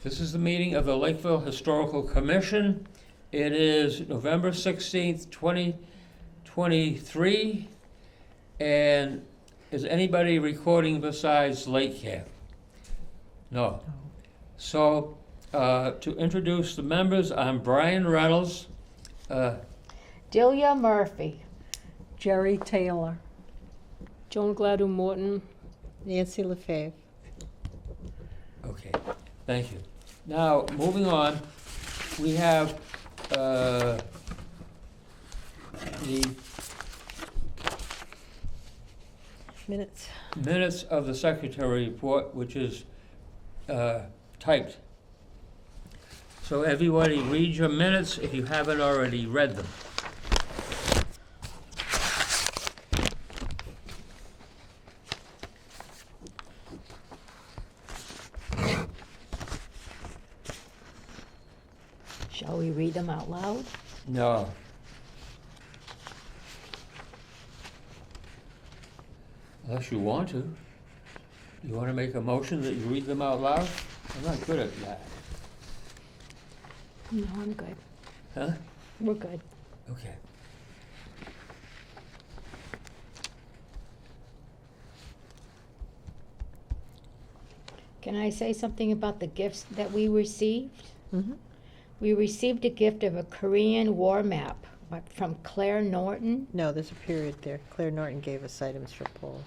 This is the meeting of the Lakeville Historical Commission. It is November 16th, 2023. And is anybody recording besides Lake here? No. So, to introduce the members, I'm Brian Reynolds. Delia Murphy. Jerry Taylor. Joan Gladue Morton. Nancy LaFave. Okay, thank you. Now, moving on, we have the Minutes. of the secretary report, which is typed. So everybody read your minutes if you haven't already read them. Shall we read them out loud? No. Unless you want to. You want to make a motion that you read them out loud? I'm not good at that. No, I'm good. Huh? We're good. Okay. Can I say something about the gifts that we received? Mm-hmm. We received a gift of a Korean war map from Claire Norton, No, there's a period there. Claire Norton gave us items for poll.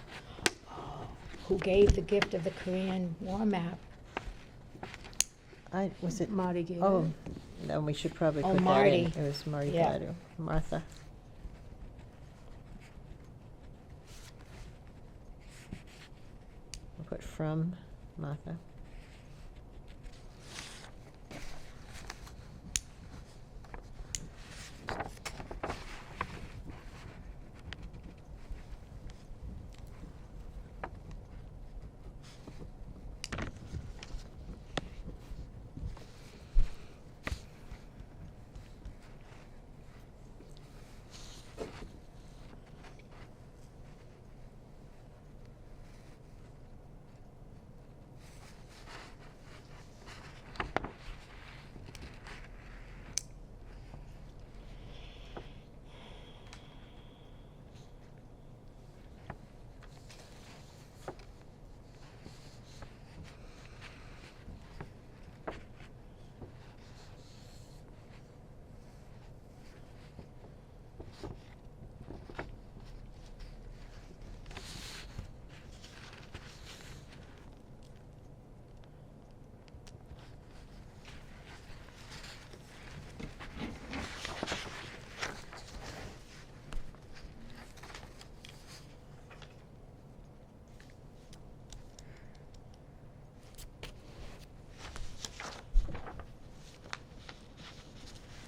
who gave the gift of the Korean war map. Was it? Marty gave Oh, it. then we should probably Oh, put that in. Marty. It was Marty Yeah. Gladue. Martha. We'll put from Martha.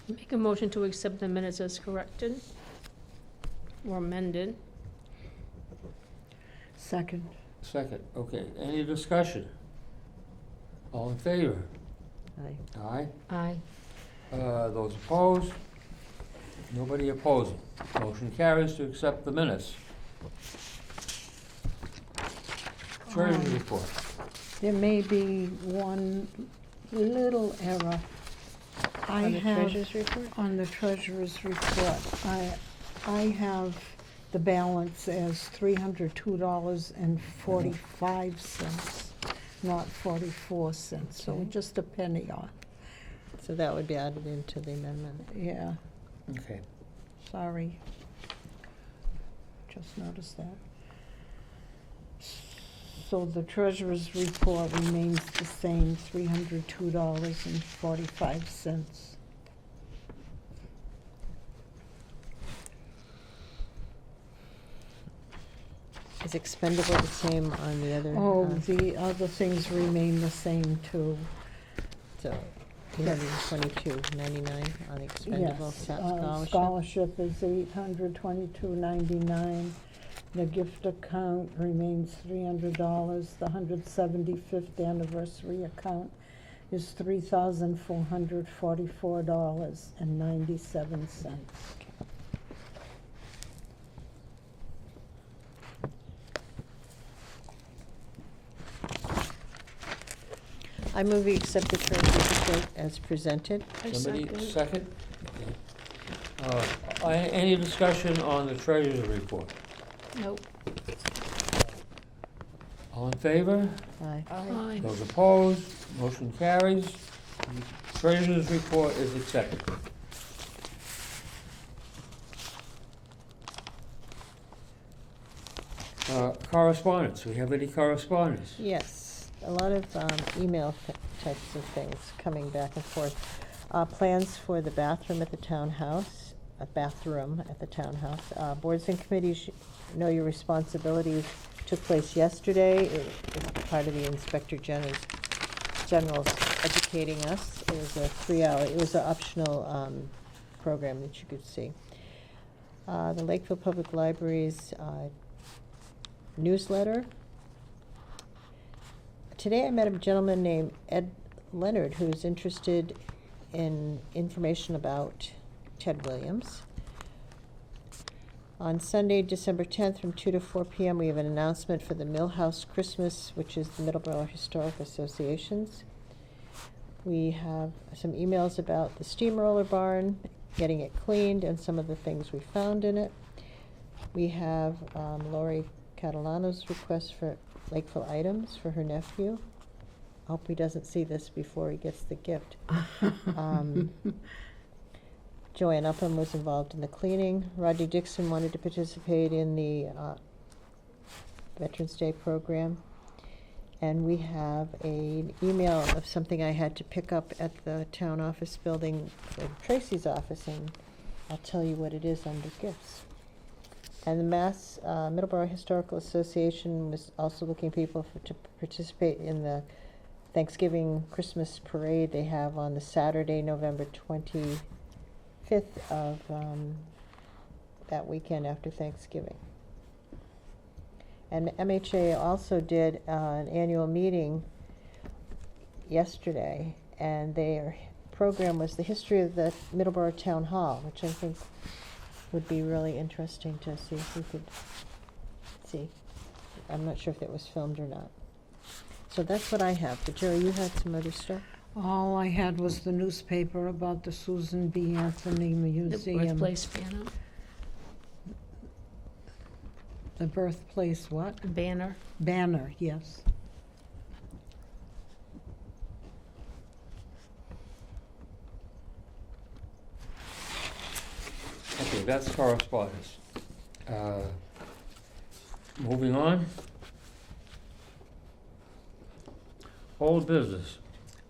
Make a motion to accept the minutes as corrected or amended. Second. Second, okay. Any discussion? All in favor? Aye. Aye. Aye. Those opposed? Nobody opposing. Motion carries to accept the minutes. Treasury report. There may be one little error. I On the have, treasurer's report? on the treasurer's report, I have the balance as $302.45, not 44 cents, so Okay. just a penny off. So that would be added into the amendment. Yeah, Okay. sorry. Just noticed that. So the treasurer's report remains the same, $302.45. Is expendable the same on the other? Oh, the other things remain the same too. So, $822.99 on the expendable Yes, scholarship. scholarship is $822.99. The gift account remains $300. The 175th anniversary account is $3,444.97. I move we accept the treasurer's report as presented. I Somebody second. second? Any discussion on the treasurer's report? Nope. All in favor? Aye. Aye. Those opposed? Motion carries. Treasurer's report is accepted. Correspondence, we have any correspondence? Yes, a lot of email types of things coming back and forth. Plans for the bathroom at the townhouse, a bathroom at the townhouse. Boards and committees know your responsibilities took place yesterday. It was part of the Inspector General's educating us. It was a 3-hour, it was an optional program that you could see. The Lakeville Public Library's newsletter. Today I met a gentleman named Ed Leonard who's interested in information about Ted Williams. On Sunday, December 10th from 2 to 4 p.m. we have an announcement for the Millhouse Christmas, which is the Middleborough Historic Association's. We have some emails about the steamroller barn, getting it cleaned, and some of the things we found in it. We have Lori Catalano's request for Lakeville items for her nephew. I hope he doesn't see this before he gets the gift. Joanne Upham was involved in the cleaning. Rodney Dixon wanted to participate in the Veterans Day program. And we have an email of something I had to pick up at the town office building for Tracy's office, and I'll tell you what it is under gifts. And the Mass Middleborough Historical Association was also looking people to participate in the Thanksgiving Christmas parade they have on the Saturday, November 25th of that weekend after Thanksgiving. And MHA also did an annual meeting yesterday, and their program was the history of the Middleborough Town Hall, which I think would be really interesting to see if we could see. I'm not sure if it was filmed or not. So that's what I have. But Jerry, you had some other stuff? All I had was the newspaper about the Susan B. Anthony The Museum. birthplace banner. The birthplace what? Banner. Banner, yes. Okay, that's correspondence. Moving on. Old business.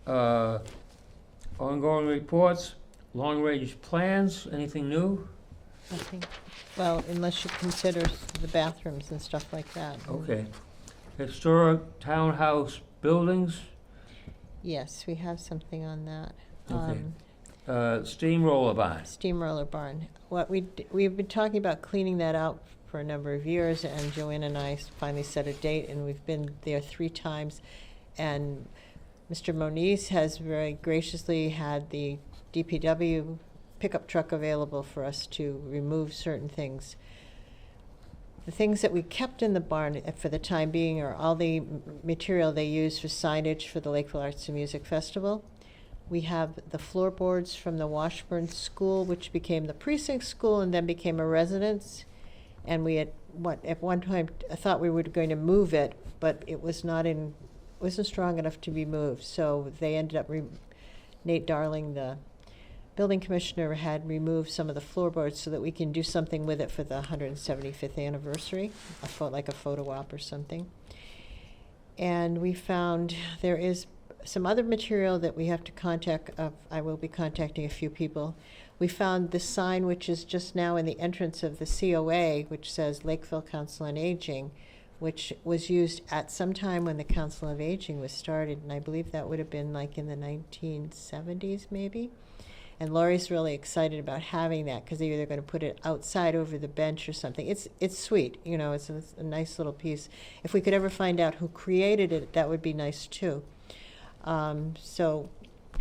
Ongoing reports, long-range plans, anything new? Nothing. Well, unless you consider the bathrooms and stuff like that. Okay. Historic townhouse buildings, Yes, we have something on that. Okay. Steamroller barn. Steamroller barn. We've been talking about cleaning that out for a number of years, and Joanne and I finally set a date, and we've been there 3 times. And Mr. Moniz has very graciously had the DPW pickup truck available for us to remove certain things. The things that we kept in the barn for the time being are all the material they use for signage for the Lakeville Arts and Music Festival. We have the floorboards from the Washburn School, which became the precinct school and then became a residence. And we at one time I thought we were going to move it, but it wasn't strong enough to be moved. So they ended up, Nate Darling, the building commissioner, had removed some of the floorboards so that we can do something with it for the 175th anniversary, like a photo op or something. And we found there is some other material that we have to contact. I will be contacting a few people. We found this sign, which is just now in the entrance of the COA, which says Lakeville Council on Aging, which was used at some time when the Council of Aging was started, and I believe that would have been like in the 1970s maybe. And Laurie's really excited about having that because they're either going to put it outside over the bench or something. It's sweet, you know, it's a nice little piece. If we could ever find out who created it, that would be nice too. So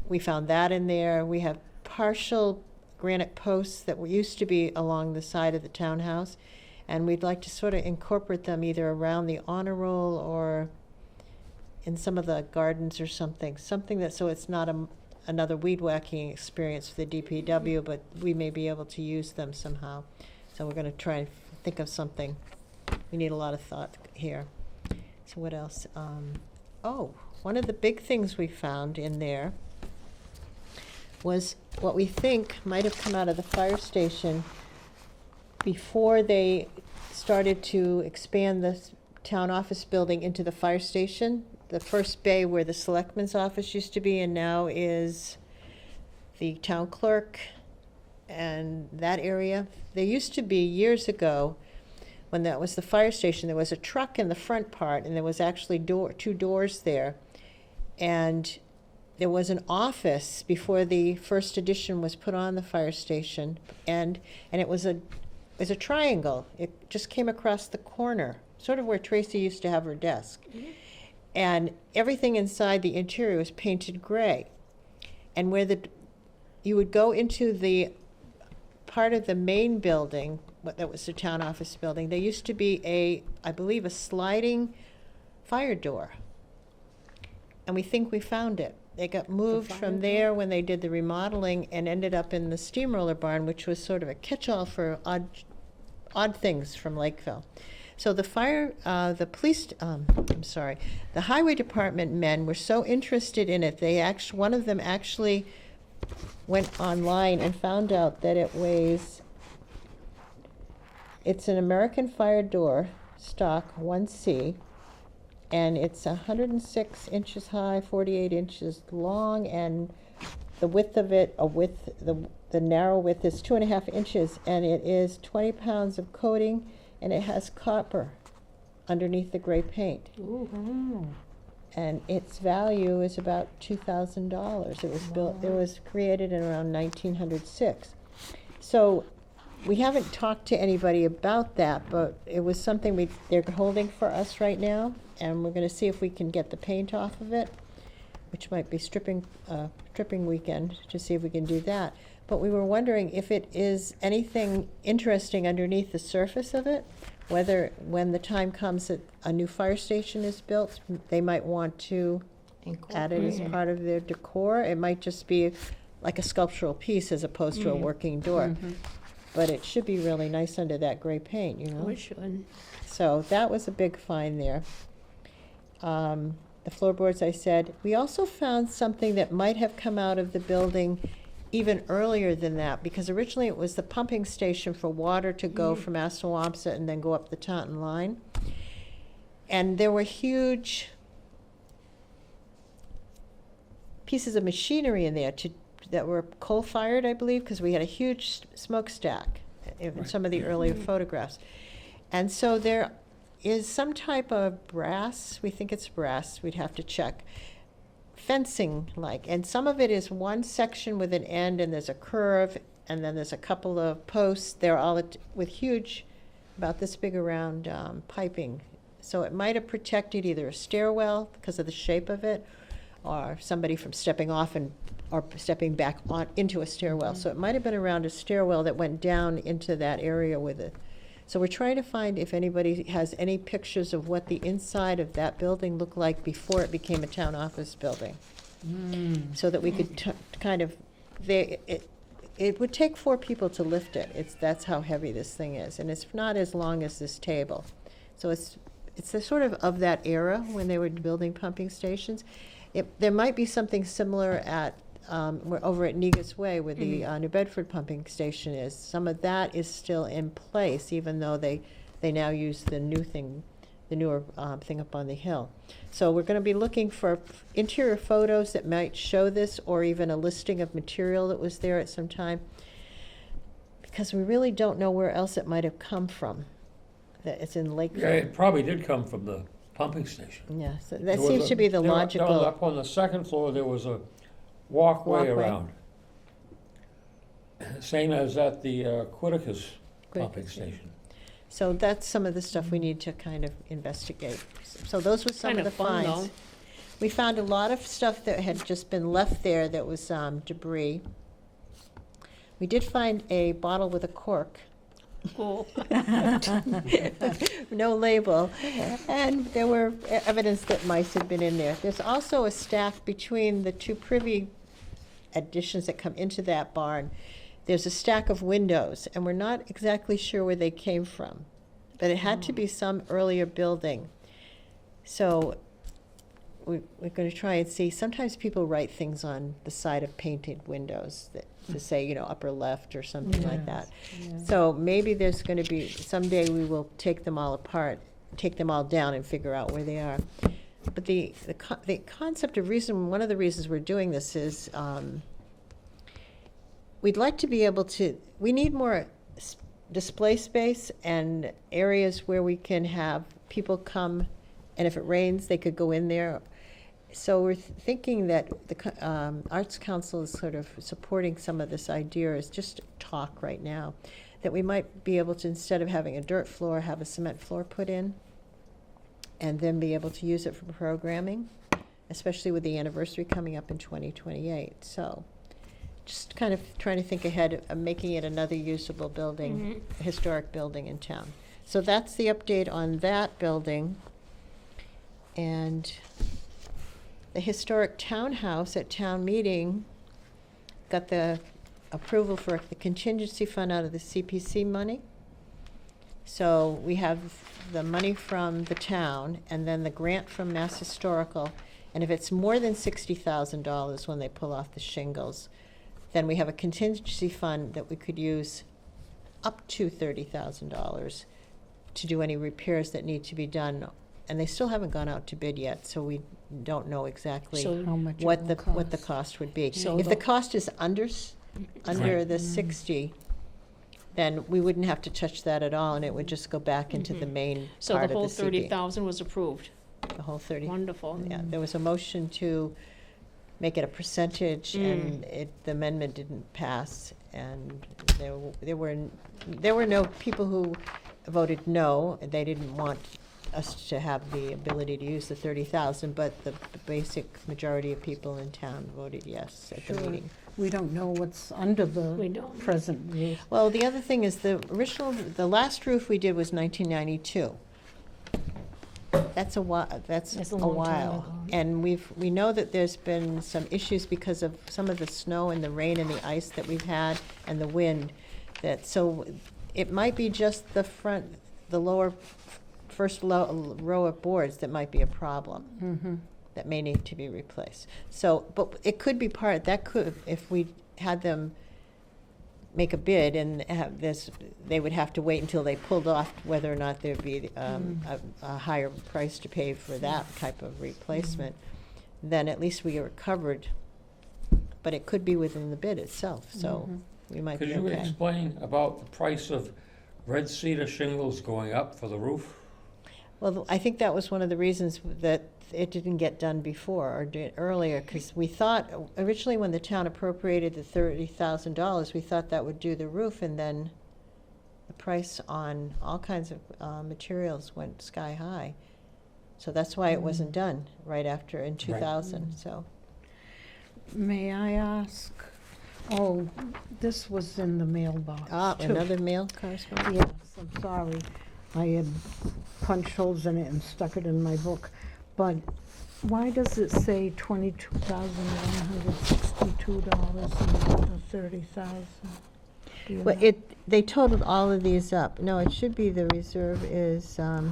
we found that in there. We have partial granite posts that used to be along the side of the townhouse, and we'd like to sort of incorporate them either around the honor roll or in some of the gardens or something that, so it's not another weed whacking experience for the DPW, but we may be able to use them somehow. So we're gonna try and think of something. We need a lot of thought here. So what else? One of the big things we found in there was what we think might have come out of the fire station before they started to expand the town office building into the fire station. The first bay where the selectman's office used to be and now is the town clerk and that area. There used to be, years ago, when that was the fire station, there was a truck in the front part and there was actually two doors there. And there was an office before the first addition was put on the fire station, and it was a triangle. It just came across the corner, sort of where Tracy used to have her desk. Mm-hmm. And everything inside the interior was painted gray. And where you would go into the part of the main building, that was the town office building, there used to be I believe, a sliding fire door. And we think we found it. They got moved from there when they did the remodeling and ended up in the steamroller barn, which was sort of a catch-all for odd things from Lakeville. So the highway department men were so interested in it, one of them actually went online and found out that it's an American fire door, stock 1C, and it's 106 inches high, 48 inches long, and the width of it, the narrow width is 2.5 inches, and it is 20 pounds of coating, and it has copper underneath the gray paint. Ooh. And its value is about $2,000. It was created in around 1906. So we haven't talked to anybody about that, but it was something they're holding for us right now, and we're going to see if we can get the paint off of it, which might be stripping weekend to see if we can do that. But we were wondering if it is anything interesting underneath the surface of it, whether when the time comes that a new fire station is built, they might want to add it as part of their decor. It might just be like a sculptural piece as opposed to a working door. Mm-hmm. But it should be really nice under that gray paint, you know? We should. So that was a big find there. The floorboards, I said. We also found something that might have come out of the building even earlier than that, because originally it was the pumping station for water to go from Assawamsett and then go up the Taunton line. And there were huge pieces of machinery in there that were coal-fired, I believe, because we had a huge smokestack in some of the earlier photographs. And so there is some type of brass, we think it's brass, we'd have to check, fencing-like. And some of it is one section with an end, and there's a curve, and then there's a couple of posts. They're all with huge, about this big around piping. So it might have protected either a stairwell because of the shape of it, or somebody from stepping off or stepping back on into a stairwell. So it might have been around a stairwell that went down into that area with it. So we're trying to find if anybody has any pictures of what the inside of that building looked like before it became a town office building. So that we could it would take 4 people to lift it. That's how heavy this thing is. And it's not as long as this table. So it's the sort of that era when they were building pumping stations. There might be something similar at over at Negus Way where the New Bedford pumping station is. Some of that is still in place, even though they now use the newer thing up on the hill. So we're going to be looking for interior photos that might show this, or even a listing of material that was there at some time, because we really don't know where else it might have come from. That it's in Lakeville. Yeah, it probably did come from the pumping station. Yeah, so that seems to be the logical. Up on the second floor, there was a walkway around. Same as at the Quiticus pumping station. So that's some of the stuff we need to kind of investigate. So those were some Kind of the of fun, finds. though. We found a lot of stuff that had just been left there that was debris. We did find a bottle with a cork Cool. No label. And there were evidence that mice had been in there. There's also a stack between the two privy additions that come into that barn. There's a stack of windows, and we're not exactly sure where they came from. But it had to be some earlier building. So we're going to try and see. Sometimes people write things on the side of painted windows that, to say, you know, upper left or something like that. So maybe there's going to be, someday we will take them all apart, take them all down and figure out where they are. But the concept of reason, one of the reasons we're doing this is we'd like to be able to, we need more display space and areas where we can have people come, and if it rains, they could go in there. So we're thinking that the Arts Council is sort of supporting some of this idea, is just talk right now, that we might be able to, instead of having a dirt floor, have a cement floor put in, and then be able to use it for programming, especially with the anniversary coming up in 2028. So just kind of trying to think ahead of making it another usable building, historic building in town. So that's the update on that building. And the historic townhouse at town meeting got the approval for the contingency fund out of the CPC money. So we have the money from the town and then the grant from Mass Historical. And if it's more than $60,000 when they pull off the shingles, then we have a contingency fund that we could use up to $30,000 to do any repairs that need to be done. And they still haven't gone out to bid yet, so we don't know exactly So How much it what will the cost. cost would be. So If the the- cost is under the 60, then we wouldn't have to touch that at all, and it would just go back into the main So part the of whole the CP. 30,000 was approved. The whole 30. Wonderful. Yeah, there was a motion to make it a percentage, and the amendment didn't pass, and there were no people who voted no. They didn't want us to have the ability to use the 30,000, but the basic majority of people in town voted yes at the Sure. meeting. We don't know what's under We the don't. present roof. Well, the other thing is the last roof we did was 1992. That's a while, that's That's a a long time while. ago. And we know that there's been some issues because of some of the snow and the rain and the ice that we've had and the wind. So it might be just the front, the lower, first row of boards that might be a problem. That may need to be replaced. So, but it could be that could, if we had them make a bid and have this, they would have to wait until they pulled off whether or not there'd be a higher price to pay for that type of replacement. Then at least we are covered, but it could be within the bid itself, so we might Could be you okay. explain about the price of red cedar shingles going up for the roof? Well, I think that was one of the reasons that it didn't get done before or did earlier, because we thought, originally when the town appropriated the $30,000, we thought that would do the roof, and then the price on all kinds of materials went sky high. So that's why it wasn't done right after in 2000, so. May I ask, oh, this was in the mailbox too. Another mail correspondence? Yes, I'm sorry. I had punched holes in it and stuck it in my book. But why does it say $22,162 and not the $30,000? Well, they totaled all of these up. No, it should be the reserve is, yeah,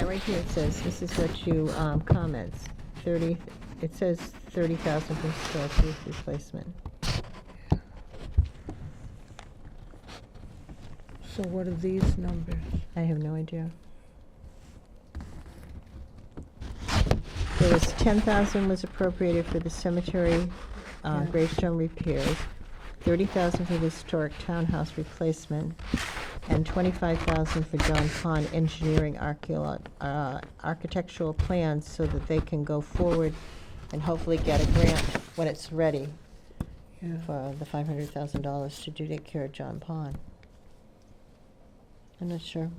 right here it says, this is what you, comments, it says 30,000 for historic roof replacement. So what are these numbers? I have no idea. There was 10,000 was appropriated for the cemetery, Yeah. gravestone repairs, 30,000 for the historic townhouse replacement, and 25,000 for John Pond engineering architectural plans so that they can go forward and hopefully get a grant when it's ready Yeah. for the $500,000 to take care of John Pond. I'm not sure.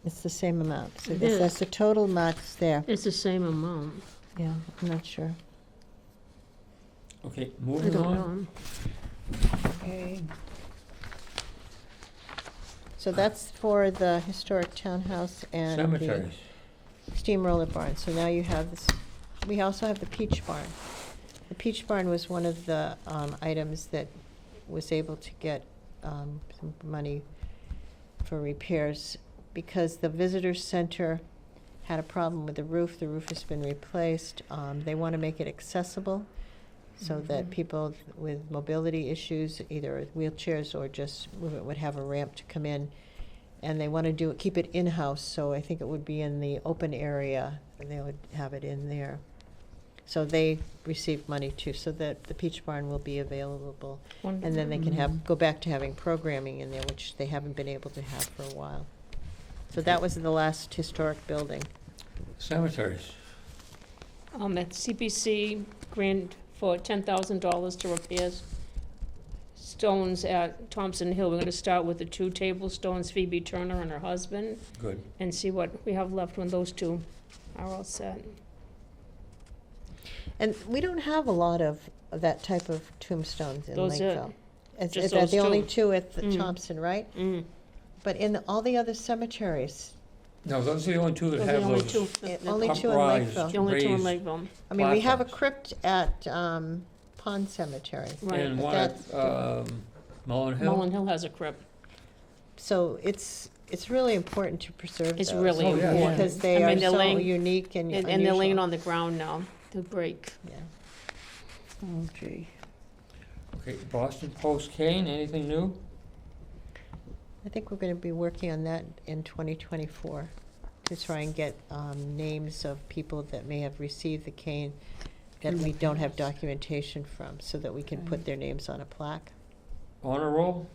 It's the same amount. So It that's is. the total amount there. It's the same amount. Yeah, I'm not sure. Okay, I moving don't on. know. Okay. So that's for the historic townhouse and the Cemeteries. steamroller barn. So now you have this, we also have the peach barn. The peach barn was one of the items that was able to get some money for repairs because the visitor center had a problem with the roof. The roof has been replaced. They want to make it accessible so that people with mobility issues, either with wheelchairs or just would have a ramp to come in. And they want to keep it in-house, so I think it would be in the open area, and they would have it in there. So they received money too, so that the Peach Barn will be available. And then they can go back to having programming in there, which they haven't been able to have for a while. So that was the last historic building. Cemeteries. At CPC, grant for $10,000 to repair stones at Thompson Hill. We're gonna start with the 2 table stones, Phoebe Turner and her husband, Good. and see what we have left when those 2 are all set. And we don't have a lot of that type of tombstones in Those are Lakeville. just Is that those the only 2. 2 at the Mm. Thompson, right? Mm. But in all the other cemeteries, No, those are the only two that Those are have the only those. 2. only 2 in Upraised. Lakeville. The only 2 in raised Lakeville. I mean, we have a platforms. crypt at Pond Cemetery. Right. And but one at Mullen Hill. Mullen Hill has a crypt. So it's really important to preserve It's those. really Oh, yeah. important. Because they I mean, are they're so laying- unique and unusual. And they're laying on the ground now. They'll break. Yeah. Oh, gee. Okay, Boston Post cane, anything new? I think we're going to be working on that in 2024 to try and get names of people that may have received the cane that we don't have documentation from, so that we can put their names on a plaque. Honor roll?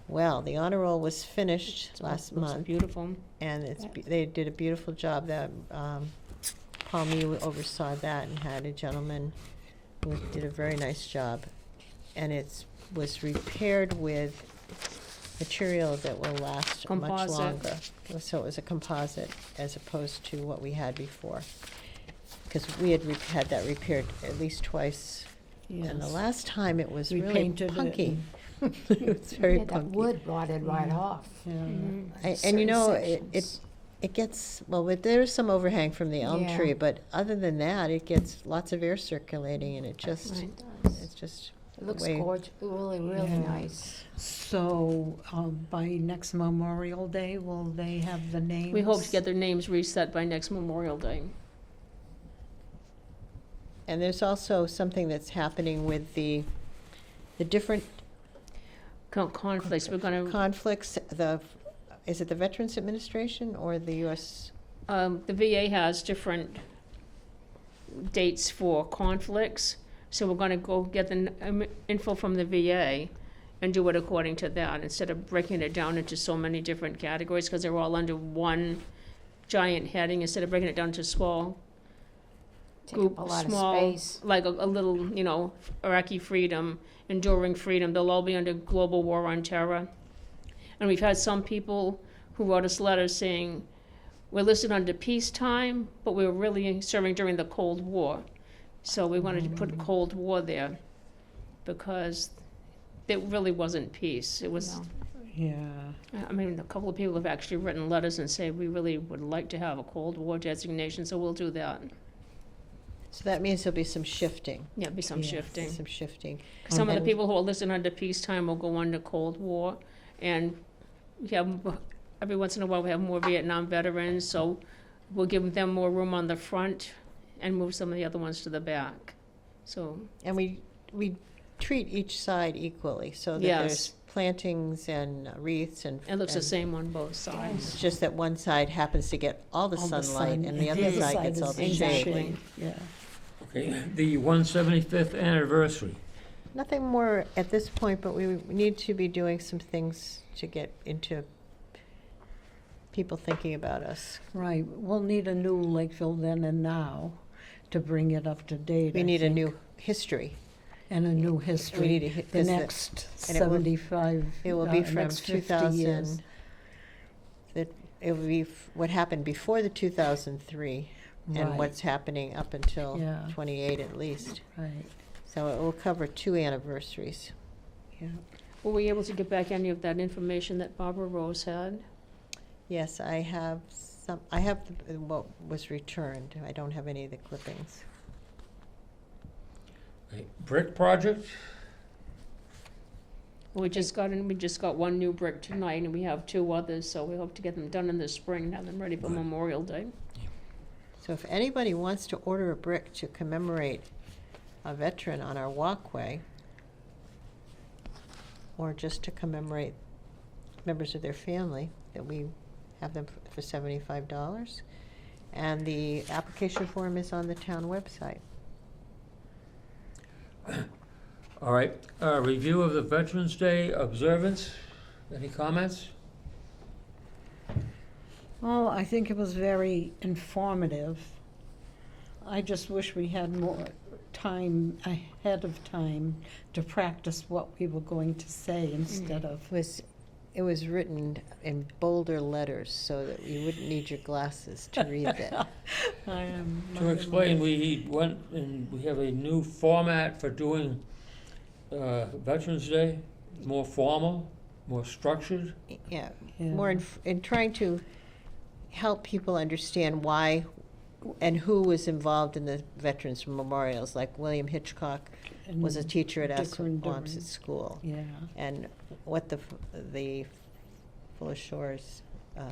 Well, the honor roll was finished It last looks month, beautiful. and they did a beautiful job. That Paul Mew oversaw that and had a gentleman who did a very nice job, and it was repaired with material that will last much Composite. longer. So it was a composite as opposed to what we had before, because we had had that repaired at least twice, and the Yes. last time it was We really painted it punky. It was very Yeah, that punky. wood rotted right off. Yeah. Mhm. And you know, Certain sections. it gets, well, there's some overhang from the elm Yeah. tree, but other than that, it gets lots of air circulating, and it just, Right. it's just It looks way- gorgeous, really, really Yeah. nice. So, by next Memorial Day, will they have the names? We hope to get their names reset by next Memorial Day. And there's also something that's happening with the different Conflicts, we're gonna, conflicts, is it the Veterans Administration or the US? the VA has different dates for conflicts, so we're gonna go get the info from the VA and do it according to that, instead of breaking it down into so many different categories, because they're all under one giant heading, instead of breaking it down to small Take group, up a lot small, of space. like a little, Iraqi freedom, enduring freedom, they'll all be under global war on terror. And we've had some people who wrote us letters saying, we're listed under peacetime, but we were really serving during the Cold War. So we wanted to put Cold War there, because it really wasn't peace. It was, No. Yeah. I mean, a couple of people have actually written letters and say, we really would like to have a Cold War designation, so we'll do that. So that means there'll be some shifting, Yeah, be some Yes. shifting. some shifting. Some of the And- people who are listed under peacetime will go under Cold War, and we have, every once in a while, we have more Vietnam veterans, so we'll give them more room on the front and move some of the other ones to the back. So, And we treat each side equally, so that Yes. there's plantings and wreaths and. it looks the and same on both sides. It's just that one side happens to get all the All the sunlight, sun, and the other side gets is all the in shade. Exactly. Yeah. Okay, the 175th anniversary. Nothing more at this point, but we need to be doing some things to get into people thinking about us. Right, we'll need a new Lakeville then and now to bring it up to date. We I need a think, new history. And a new We history. need The because next and it will- 75, it will be from next 50 years. 2000. It will be what happened before the 2003. and Right. what's happening up until Yeah. 28 at least. Right, So it will cover 2 anniversaries. yeah. Were we able to get back any of that information that Barbara Rose had? Yes, I have what was returned. I don't have any of the clippings. Okay. Brick project? We just got one new brick tonight, and we have 2 others, so we hope to get them done in the spring, and have them ready for Good. Memorial Day. So if anybody wants to order a brick to commemorate a veteran on our walkway, or just to commemorate members of their family, that we have them for $75. And the application form is on the town website. All right, review of the Veterans Day observance. Any comments? Well, I think it was very informative. I just wish we had more time ahead of time to practice what we were going to say instead of. It was written in bolder letters so that you wouldn't need your glasses to read that. To explain, we went and we have a new format for doing Veterans Day, more formal, more structured. Yeah, Yeah. more in trying to help people understand why and who was involved in the veterans memorials, like William Hitchcock was a teacher at Esquimalt School. Yeah, And what the Fuller Shores,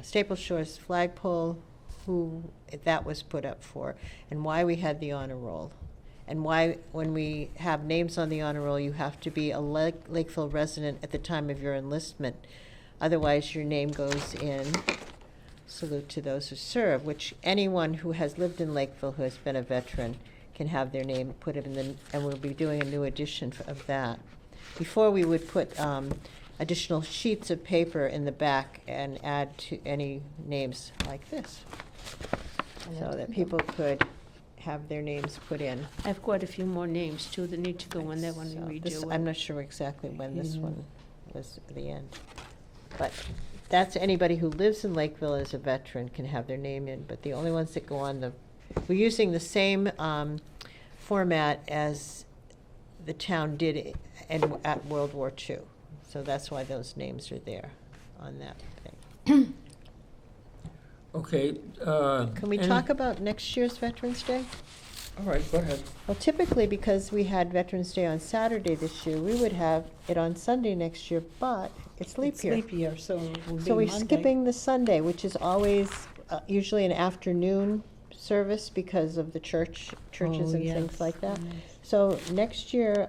Staple Shores flagpole, who that was put up for, and why we had the honor roll. And why, when we have names on the honor roll, you have to be a Lakeville resident at the time of your enlistment. Otherwise, your name goes in. Salute to those who serve, which anyone who has lived in Lakeville who has been a veteran can have their name put in the, and we'll be doing a new edition of that. Before, we would put additional sheets of paper in the back and add to any names like this, so that people could have their names put in. I have quite a few more names, too, that need to go in there when So we this, redo I'm it. not sure exactly when this Yeah. one was the end. But that's anybody who lives in Lakeville as a veteran can have their name in, but the only ones that go on we're using the same format as the town did at World War II. So that's why those names are there on that thing. Okay. Can we talk about next year's Veterans Day? All right, go ahead. Well, typically, because we had Veterans Day on Saturday this year, we would have it on Sunday next year, but it's leap year. Leap year, so it will be So we're Monday. skipping the Sunday, which is always usually an afternoon service because of the churches Oh, and yes, things like that. yes. So next year,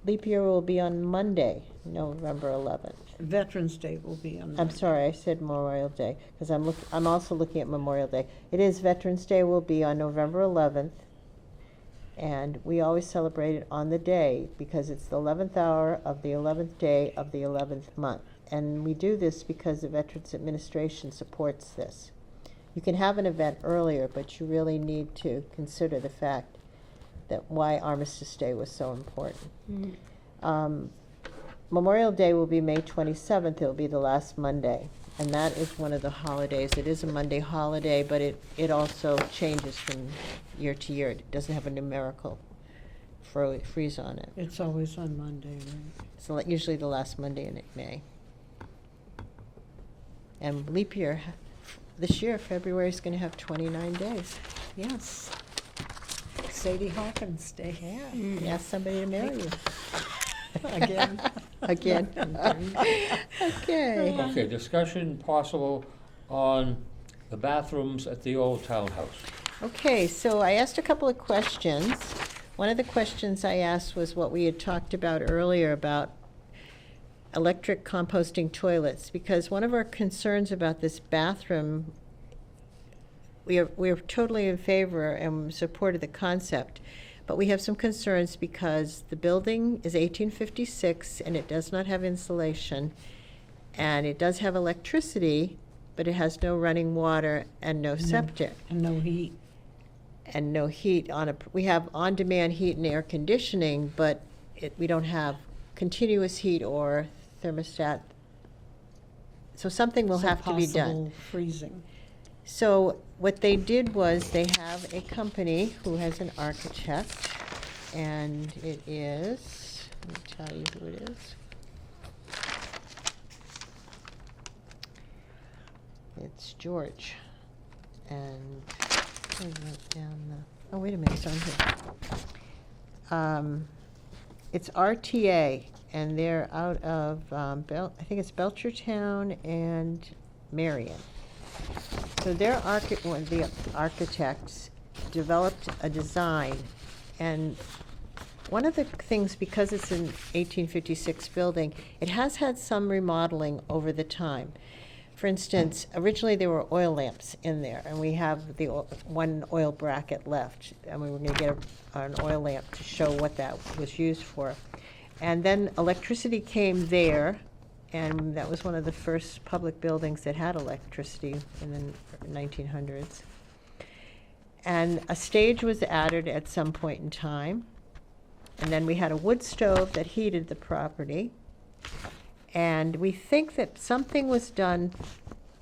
leap year will be on Monday, November 11th. Veterans Day will be on. I'm Monday. sorry, I said Memorial Day, because I'm also looking at Memorial Day. It is Veterans Day will be on November 11th, and we always celebrate it on the day, because it's the 11th hour of the 11th day of the 11th month. And we do this because the Veterans Administration supports this. You can have an event earlier, but you really need to consider the fact that why Armistice Day was so important. Mhm. Memorial Day will be May 27th. It will be the last Monday. And that is one of the holidays. It is a Monday holiday, but it also changes from year to year. It doesn't have a numerical freeze on it. It's always on Monday, right? It's usually the last Monday in May. And leap year, this year, February is going to have 29 days. Yes. Sadie Hawkins Day. Yeah. Ask somebody to marry you. Again. Again. Okay. Okay, discussion possible on the bathrooms at the old townhouse. Okay, so I asked a couple of questions. One of the questions I asked was what we had talked about earlier about electric composting toilets, because one of our concerns about this bathroom, we're totally in favor and support of the concept, but we have some concerns because the building is 1856 and it does not have insulation, and it does have electricity, but it has no running water and no septic. And no heat. And no heat we have on-demand heat and air conditioning, but we don't have continuous heat or thermostat. So something will So have to be done. possible freezing. So what they did was they have a company who has an architect, and it is, let me tell you who it is. It's George. And I wrote down the, oh, wait a minute, it's on here. It's RTA, and they're out of, I think it's Belchertown and Marion. So one of the architects developed a design, and one of the things, because it's an 1856 building, it has had some remodeling over the time. For instance, originally there were oil lamps in there, and we have the one oil bracket left, and we were going to get an oil lamp to show what that was used for. And then electricity came there, and that was one of the first public buildings that had electricity in the 1900s. And a stage was added at some point in time. And then we had a wood stove that heated the property. And we think that something was done,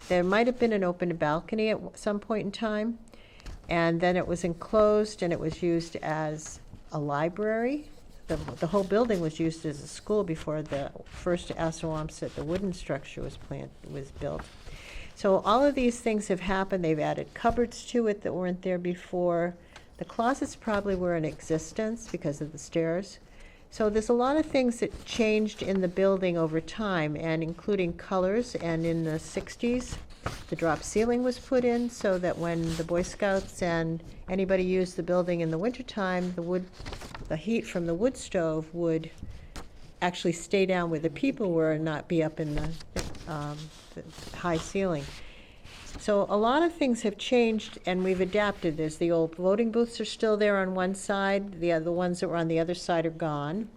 there might have been an open balcony at some point in time. And then it was enclosed and it was used as a library. The whole building was used as a school before the first Assawamsett, the wooden structure was built. So all of these things have happened. They've added cupboards to it that weren't there before. The closets probably were in existence because of the stairs. So there's a lot of things that changed in the building over time, and including colors. And in the 60s, the drop ceiling was put in so that when the Boy Scouts and anybody used the building in the wintertime, the heat from the wood stove would actually stay down where the people were and not be up in the high ceiling. So a lot of things have changed, and we've adapted. There's the old voting booths are still there on one side. The ones that were on the other side are gone.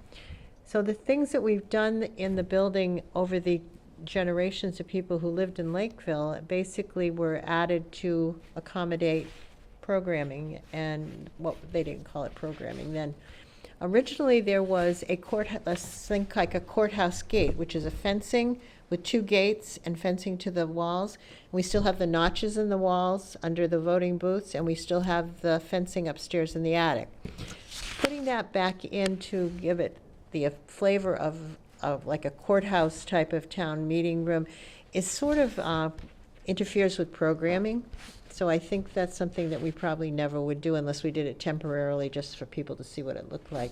So the things that we've done in the building over the generations of people who lived in Lakeville basically were added to accommodate programming, and they didn't call it programming then. Originally, there was a think like a courthouse gate, which is a fencing with 2 gates and fencing to the walls. We still have the notches in the walls under the voting booths, and we still have the fencing upstairs in the attic. Putting that back in to give it the flavor of like a courthouse type of town meeting room is sort of interferes with programming. So I think that's something that we probably never would do unless we did it temporarily just for people to see what it looked like.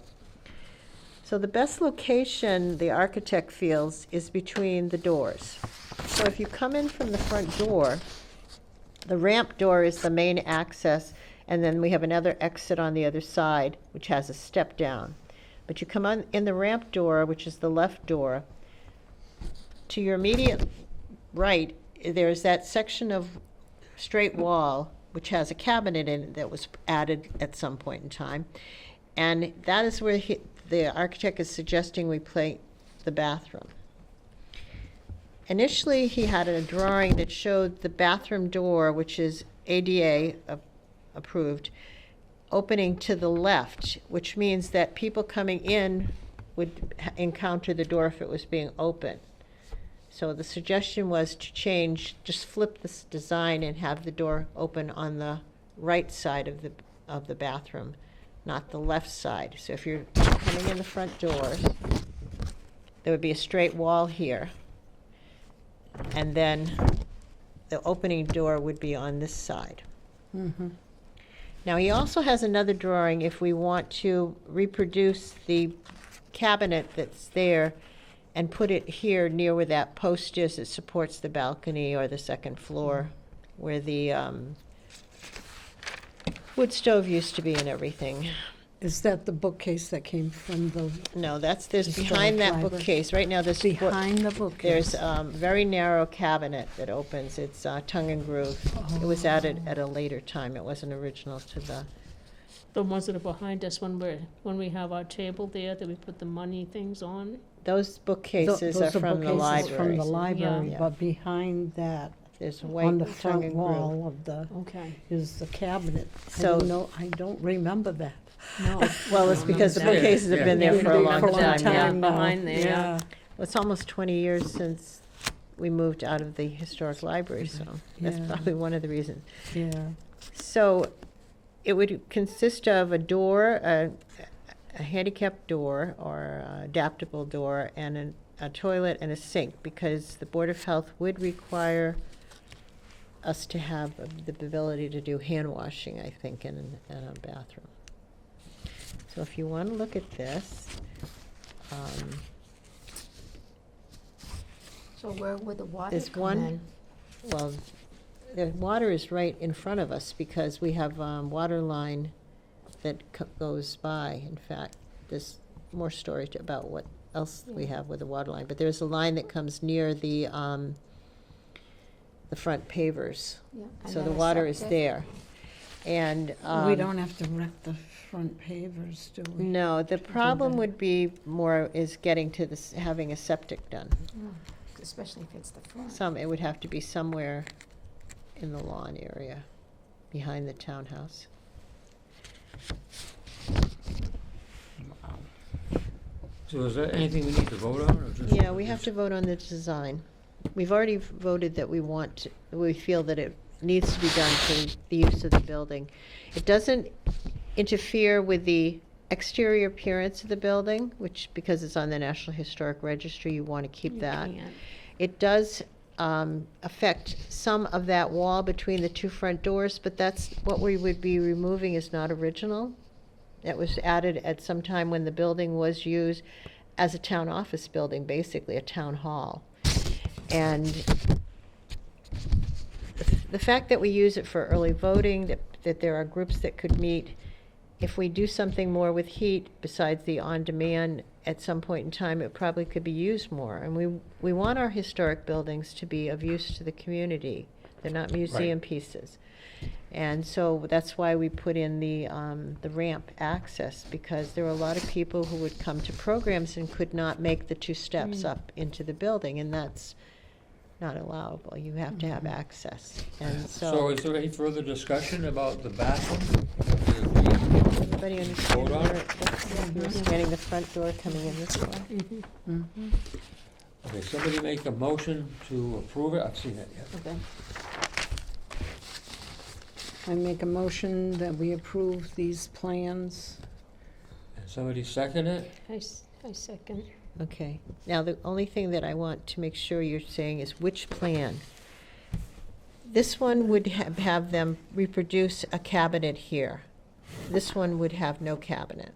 So the best location, the architect feels, is between the doors. So if you come in from the front door, the ramp door is the main access, and then we have another exit on the other side, which has a step down. But you come on in the ramp door, which is the left door. To your immediate right, there's that section of straight wall, which has a cabinet in it that was added at some point in time. And that is where the architect is suggesting we place the bathroom. Initially, he had a drawing that showed the bathroom door, which is ADA approved, opening to the left, which means that people coming in would encounter the door if it was being open. So the suggestion was to just flip this design and have the door open on the right side of the bathroom, not the left side. So if you're coming in the front doors, there would be a straight wall here, and then the opening door would be on this side. Mm-hmm. Now he also has another drawing if we want to reproduce the cabinet that's there and put it here near where that post is that supports the balcony or the second floor, where the wood stove used to be and everything. Is that the bookcase that came from the, No, there's behind Historic that library. bookcase, right now there's behind the bookcase? there's a very narrow cabinet that opens. It's tongue and groove. It was added at a later time. It wasn't original to The ones that are behind us when we have our table there that we put the money things on. those bookcases Those are from the bookcases from library. the library, Yeah. but behind that, There's on white the tongue front and groove. wall of the, Okay. is the cabinet. So- I don't remember that. No. Well, it's because the Yeah, bookcases have yeah. been there Yeah, for a long for a long time. Yeah. time. Behind there, yeah. Well, it's almost 20 years since we moved out of the historic library, so that's Yeah. probably one of the reasons. Yeah. So it would consist of a door, a handicap door or adaptable door, and a toilet and a sink, because the Board of Health would require us to have the ability to do hand washing, I think, in a bathroom. So if you want to look at this, So where would the water There's come one- in? well, the water is right in front of us because we have water line that goes by. In fact, there's more story about what else we have with the water line, but there's a line that comes near the front pavers. Yeah, and So the then a water is septic? there. And We don't have to wreck the front pavers, do we? no, the problem that. would be more is getting to this, having a septic done. Oh, especially if it's the front. It would have to be somewhere in the lawn area, behind the townhouse. So is there anything we need to vote on, or just? Yeah, we have to vote on the design. We've already voted that we feel that it needs to be done for the use of the building. It doesn't interfere with the exterior appearance of the building, which, because it's on the National Historic Registry, you want to keep that. can't. It does affect some of that wall between the two front doors, but that's, what we would be removing is not original. That was added at some time when the building was used as a town office building, basically a town hall. And the fact that we use it for early voting, that there are groups that could meet, if we do something more with heat besides the on-demand, at some point in time, it probably could be used more. And we want our historic buildings to be of use to the community. They're not museum pieces. And so that's why we put in the ramp access, because there were a lot of people who would come to programs and could not make the 2 steps up into the building, and that's not allowable. You have to have access. And So is there any further discussion about the bathroom? Everybody understand Hold on. where you're understanding the front door coming in this way? Mm-hmm. Okay, somebody make a motion to approve it, I've seen it yet. Okay. I make a motion that we approve these plans. And somebody second it? I second. Okay. Now, the only thing that I want to make sure you're saying is which plan. This one would have them reproduce a cabinet here. This one would have no cabinet.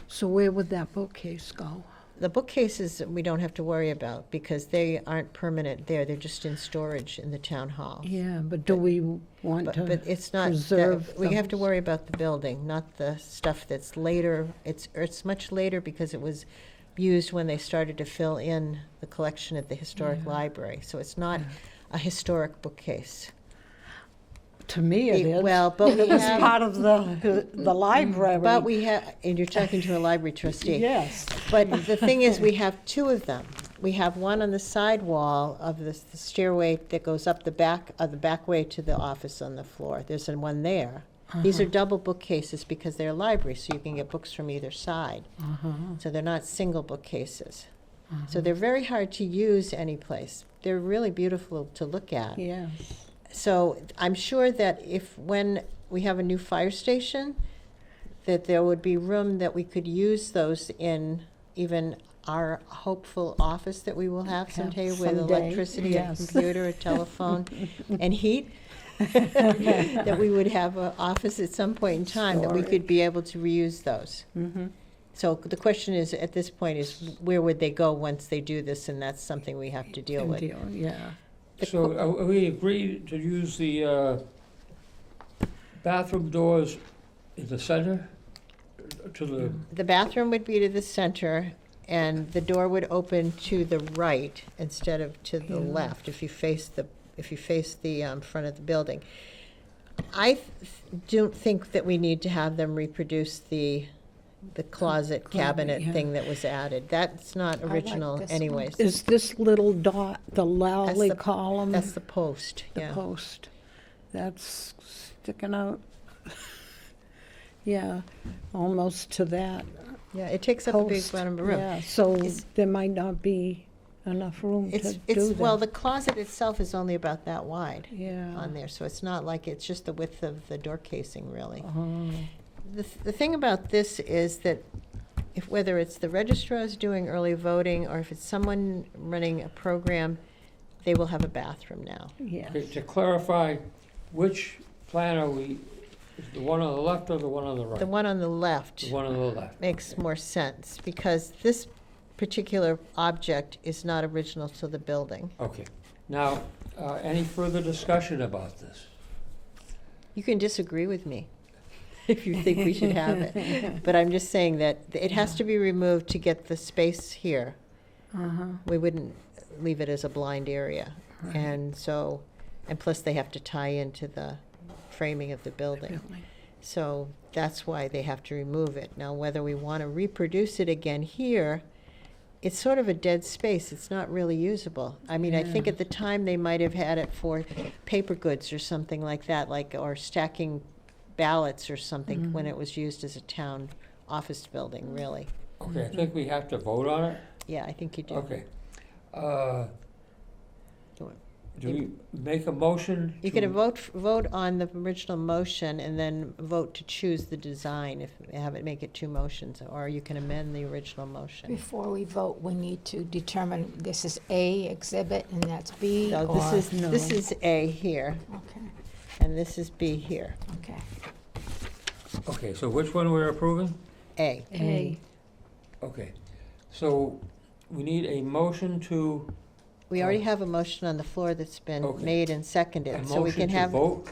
So where would that bookcase go? The bookcases we don't have to worry about because they aren't permanent there. They're just in storage in the town hall. Yeah, but do we want But to it's not, preserve we have to those? worry about the building, not the stuff that's later. It's much later because it was used when they started to fill in the collection at the historic Yeah. library. So it's not a historic bookcase. To me, it is. Well, but we It's have, part of the library. but we have, and you're talking to a library trustee. Yes. But the thing is, we have 2 of them. We have one on the side wall of the stairway that goes up the back way to the office on the floor. There's one there. These are double bookcases because they're libraries, so you can get books from either side. So they're not single bookcases. So they're very hard to use any place. They're really beautiful to look at. Yes. So I'm sure that when we have a new fire station, that there would be room that we could use those in even our hopeful office that we will have someday with someday, electricity, yes. a computer, a telephone, and heat. That we would have an office at some point in time that we could be able to reuse those. Mm-hmm. So the question is, at this point, is where would they go once they do this? And that's something we have to deal with. Yeah. So are we agreed to use the bathroom doors in the center to the, The bathroom would be to the center, and the door would open to the right instead of to the Yeah. left, if you face the front of the building. I don't think that we need to have them reproduce the closet cabinet yeah. thing that was added. That's not like original this one. anyways. Is this little dot, the lolly the- column? That's the post, The yeah. post. That's sticking out. Yeah, almost to that. Yeah, it takes up a big Post. amount of room. Yeah, so Is- there might not be enough room to It's, do it's, that. well, the closet itself is only about that wide Yeah. on there, so it's not like, it's just the width of the door casing, really. Oh. The thing about this is that if, whether it's the registrars doing early voting, or if it's someone running a program, they will have a bathroom now. Yes. Okay, to clarify, which plan are we, is the one on the left or the one on the right? The one on the left The one on the left. makes more sense, because this particular object is not original to the building. Okay. Now, any further discussion about this? You can disagree with me if you think we should have it, but I'm just saying that it has to be removed to get the space here. Uh-huh. We wouldn't leave it as a blind area. And so, and plus they have to tie into the framing of the building. So that's why they have to remove it. Now, whether we want to reproduce it again here, it's sort of a dead space. It's not really usable. I mean, I think Yeah. at the time they might have had it for paper goods or something like that, like, or stacking ballots or something when it was used as a town office building, really. Okay, I think we have to vote on it? Yeah, I think you do. Okay. Do it. Do we make a motion? You to- can vote on the original motion and then vote to choose the design, if, have it, make it two motions, or you can amend the original motion. Before we vote, we need to determine this is A exhibit and that's B, No, or? this is A here, Okay, and this is B here. okay. Okay, so which one we're approving? A. A. Okay. So we need a motion to, We already have a motion on the floor that's been Okay. made and a seconded, so we motion can to have, vote?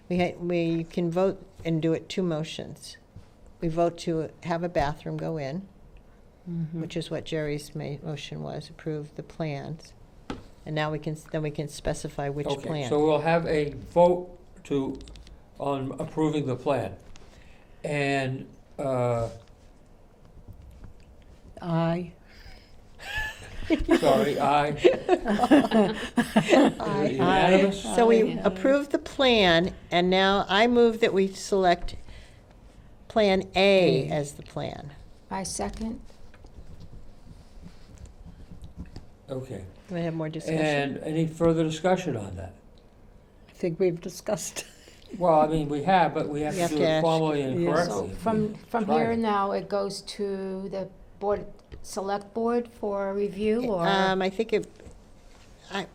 we can vote and do it two motions. We vote to have a bathroom go in, which is what Jerry's motion was, approve the plans. And now then we can specify which Okay, plan. so we'll have a vote on approving the plan. And, Aye. sorry, aye. Aye. Unanimous? So we Aye. approved the plan, and now I move that we select Plan A as the plan. I second. Okay. Can we have more discussion? And any further discussion on that? I think we've discussed. Well, I mean, we have, but we have You to have do to it ask. formally and Yes. So correctly. from Try here it. now, it goes to the board, select board for review, or? I think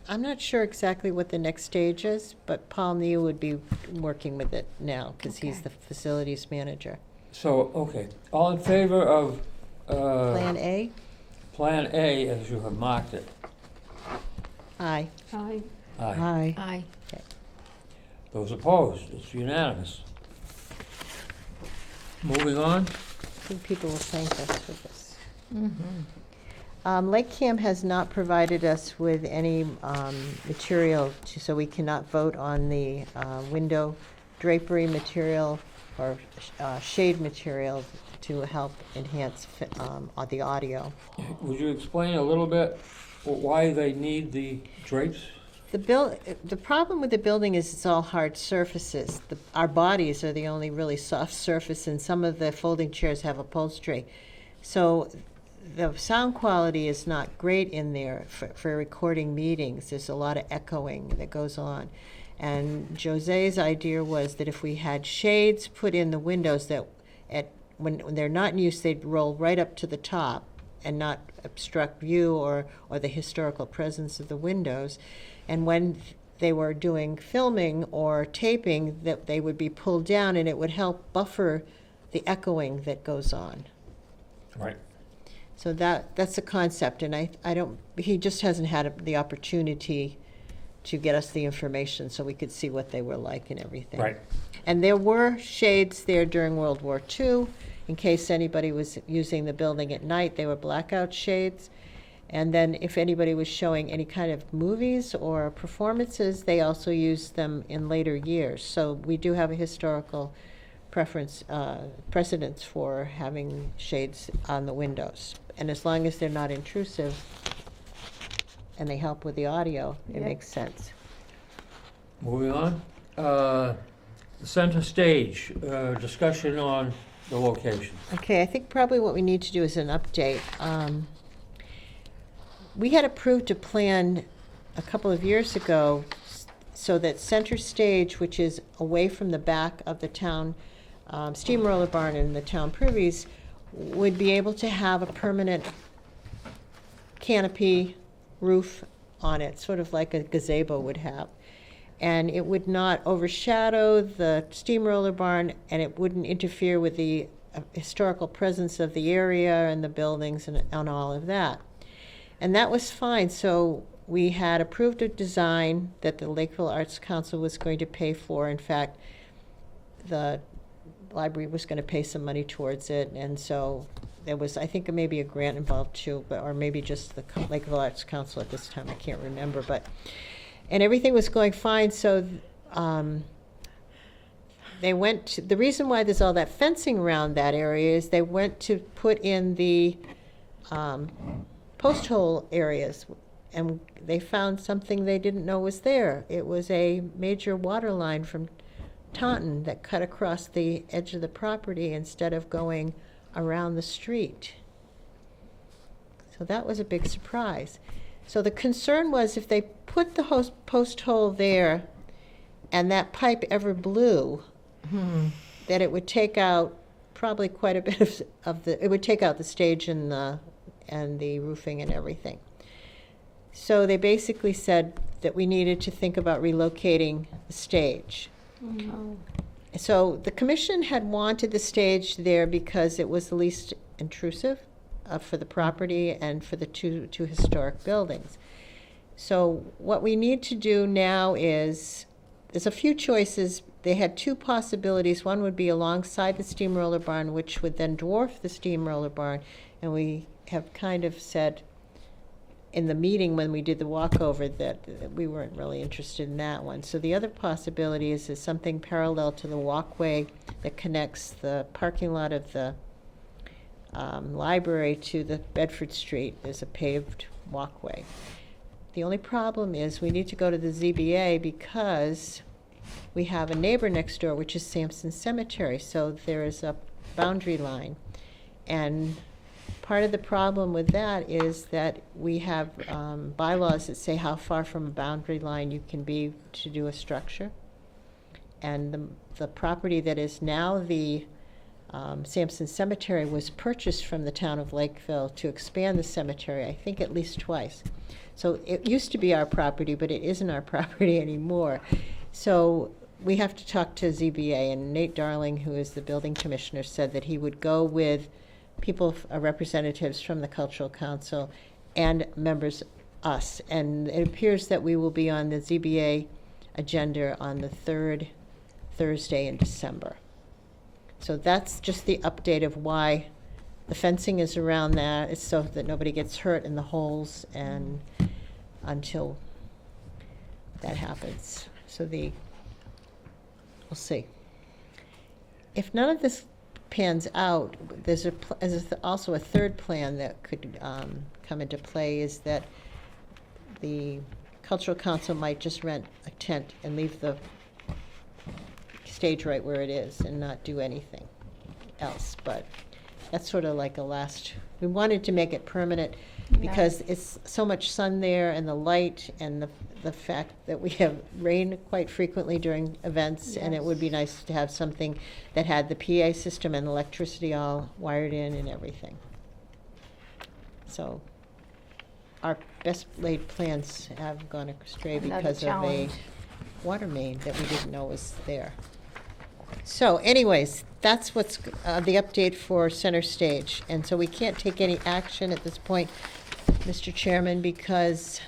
I'm not sure exactly what the next stage is, but Paul Neal would be working with it now, because he's Okay. the facilities manager. So, okay, all in favor of Plan A? Plan A, as you have marked it? Aye. Aye. Aye. Aye. Those opposed? It's unanimous. Moving on? I think people will thank us for this. Mm-hmm. Lake Cam has not provided us with any material, so we cannot vote on the window drapery material or shade material to help enhance the audio. Would you explain a little bit why they need the drapes? The problem with the building is it's all hard surfaces. Our bodies are the only really soft surface, and some of the folding chairs have upholstery. So the sound quality is not great in there for recording meetings. There's a lot of echoing that goes on. And Jose's idea was that if we had shades put in the windows that when they're not in use, they'd roll right up to the top and not obstruct view or the historical presence of the windows. And when they were doing filming or taping, that they would be pulled down, and it would help buffer the echoing that goes on. Right. So that's a concept, and he just hasn't had the opportunity to get us the information so we could see what they were like and everything. Right. And there were shades there during World War II, in case anybody was using the building at night. They were blackout shades. And then if anybody was showing any kind of movies or performances, they also used them in later years. So we do have a historical precedence for having shades on the windows. And as long as they're not intrusive and they help with the audio, it Yep. makes sense. Moving on. The center stage, discussion on the location. Okay, I think probably what we need to do is an update. we had approved a plan a couple of years ago so that center stage, which is away from the back of the town steamroller barn and the town privies, would be able to have a permanent canopy roof on it, sort of like a gazebo would have. And it would not overshadow the steamroller barn, and it wouldn't interfere with the historical presence of the area and the buildings and all of that. And that was fine. So we had approved a design that the Lakeville Arts Council was going to pay for. In fact, the library was going to pay some money towards it. And so there was, I think, maybe a grant involved too, or maybe just the Lakeville Arts Council at this time. I can't remember. And everything was going fine. So they went to, the reason why there's all that fencing around that area is they went to put in the post hole areas, and they found something they didn't know was there. It was a major water line from Taunton that cut across the edge of the property instead of going around the street. So that was a big surprise. So the concern was if they put the post hole there and that pipe ever blew, that it would take out probably quite a bit of the, it would take out the stage and the roofing and everything. So they basically said that we needed to think about relocating the stage. So the commission had wanted the stage there because it was the least intrusive for the property and for the two historic buildings. So what we need to do now is, there's a few choices. They had two possibilities. One would be alongside the steamroller barn, which would then dwarf the steamroller barn. And we have kind of said in the meeting when we did the walkover that we weren't really interested in that one. So the other possibility is something parallel to the walkway that connects the parking lot of the library to the Bedford Street. There's a paved walkway. The only problem is we need to go to the ZBA because we have a neighbor next door, which is Sampson Cemetery. So there is a boundary line. And part of the problem with that is that we have bylaws that say how far from a boundary line you can be to do a structure. And the property that is now the Sampson Cemetery was purchased from the town of Lakeville to expand the cemetery, I think at least twice. So it used to be our property, but it isn't our property anymore. So we have to talk to ZBA, and Nate Darling, who is the building commissioner, said that he would go with people, representatives from the Cultural Council and members, us. And it appears that we will be on the ZBA agenda on the third Thursday in December. So that's just the update of why the fencing is around that. It's so that nobody gets hurt in the holes, and until that happens. So we'll see. If none of this pans out, there's also a third plan that could come into play, is that the Cultural Council might just rent a tent and leave the stage right where it is and not do anything else. But that's sort of like a last, we wanted to make it permanent because it's so much sun there, and the light, and the fact that we have rain quite frequently during events. And it would be nice to have something that had the PA system and electricity all wired in and everything. So our best laid plans have gone astray because of a water main that we didn't know was there. So anyways, that's what's the update for Center Stage. And so we can't take any action at this point, Mr. Chairman, because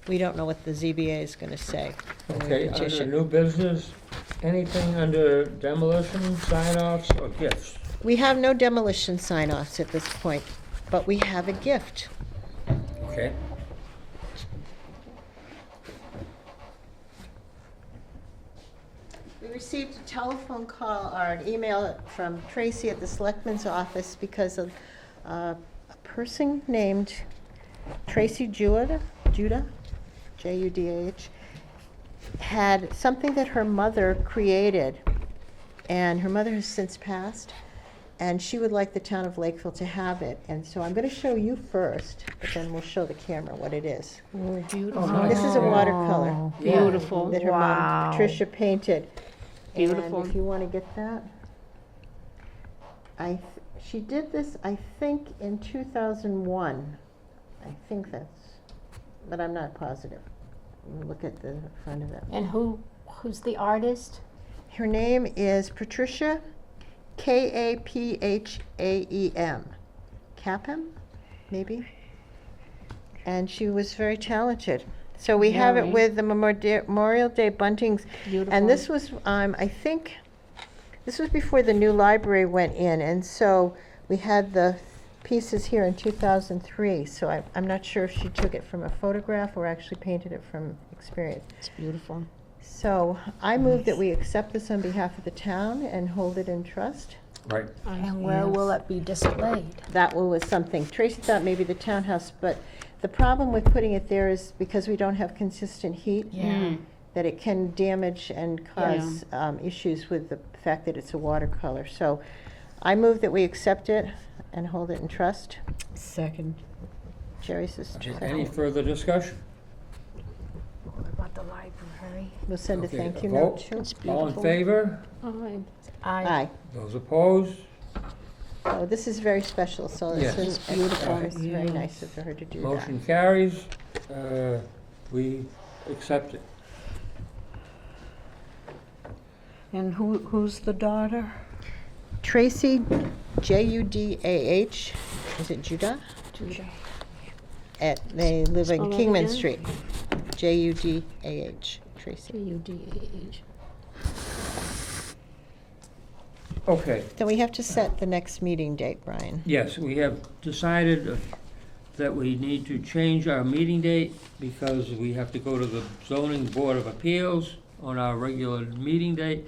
we don't know what the ZBA is going to say. Okay, under new business, anything under demolition, sign-offs, or gifts? We have no demolition sign-offs at this point, but we have a gift. Okay. We received a telephone call or an email from Tracy at the Selectman's office because of a person named Tracy Judah, J-U-D-A-H, had something that her mother created, and her mother has since passed, and she would like the town of Lakeville to have it. And so I'm going to show you first, but then we'll show the camera what it is. Beautiful. nice. This is a watercolor Beautiful. that her Wow. mom, Patricia, painted. Beautiful. And if you want to get that, she did this, I think, in 2001. I think that's, but I'm not positive. Look at the front of it. And who's the artist? Her name is Patricia, Kaphaem. Capham, maybe? And she was very talented. So we have it Very. with the Memorial Day buntings. Beautiful. And this was, I think, this was before the new library went in. And so we had the pieces here in 2003. So I'm not sure if she took it from a photograph or actually painted it from experience. It's beautiful. So I move that we accept this on behalf of the town and hold it in trust. Right. And where will it be displayed? That was something. Tracy thought maybe the townhouse, but the problem with putting it there is because we don't have consistent heat, Yeah. that it can damage and cause issues with the fact that it's a watercolor. So I move that we accept it and hold it in trust. Second. Jerry says Any further discussion? What about the library? we'll send a Okay, thank a you vote? note too. It's All in beautiful. favor? Aye. Aye. Those opposed? Oh, this is very special, so this Yes. is It's beautiful. beautiful. It's very Yes. nice of her to do that. Motion carries. We accept it. And who's the daughter? Tracy, Judah, is it Judah? Judah. They live Spell in that Kingman again. Street. Judah, Tracy. Judah. Okay, So we have to set the next meeting date, Brian. yes, we have decided that we need to change our meeting date because we have to go to the zoning board of appeals on our regular meeting date.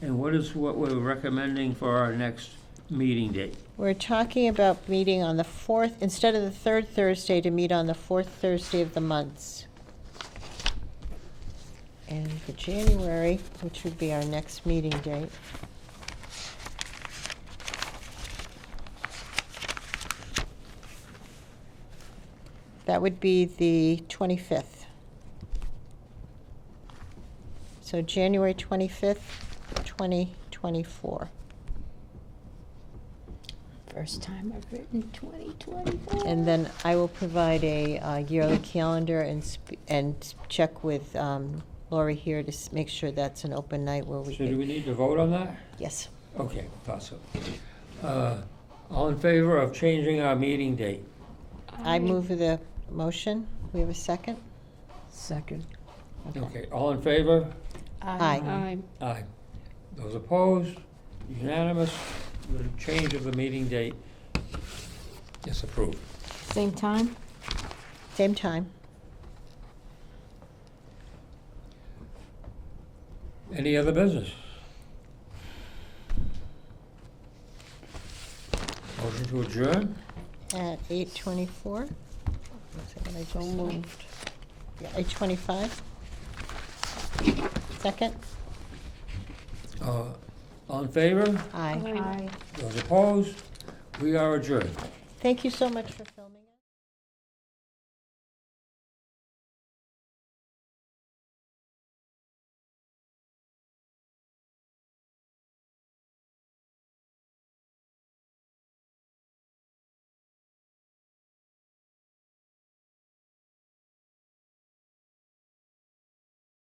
And what we're recommending for our next meeting date? We're talking about meeting on the 4th, instead of the 3rd Thursday, to meet on the 4th Thursday of the months. And for January, which would be our next meeting date, that would be the 25th. So January 25th, 2024. First time I've written 2024. And then I will provide a yearly calendar and check with Lori here to make sure that's an open night where we So do can, we need to vote on that? yes. Okay, thought so. All in favor of changing our meeting date? I move the motion. We have a second? Second. Okay, all in favor? Aye. Aye. Aye. Those opposed? Unanimous? The change of the meeting date is approved. Same time? Same time. Any other business? Motion to adjourn? At 8:24. So moved. Yeah, 8:25. Second? All in favor? Aye. Aye. Those opposed? We are adjourned. Thank you so much for filming.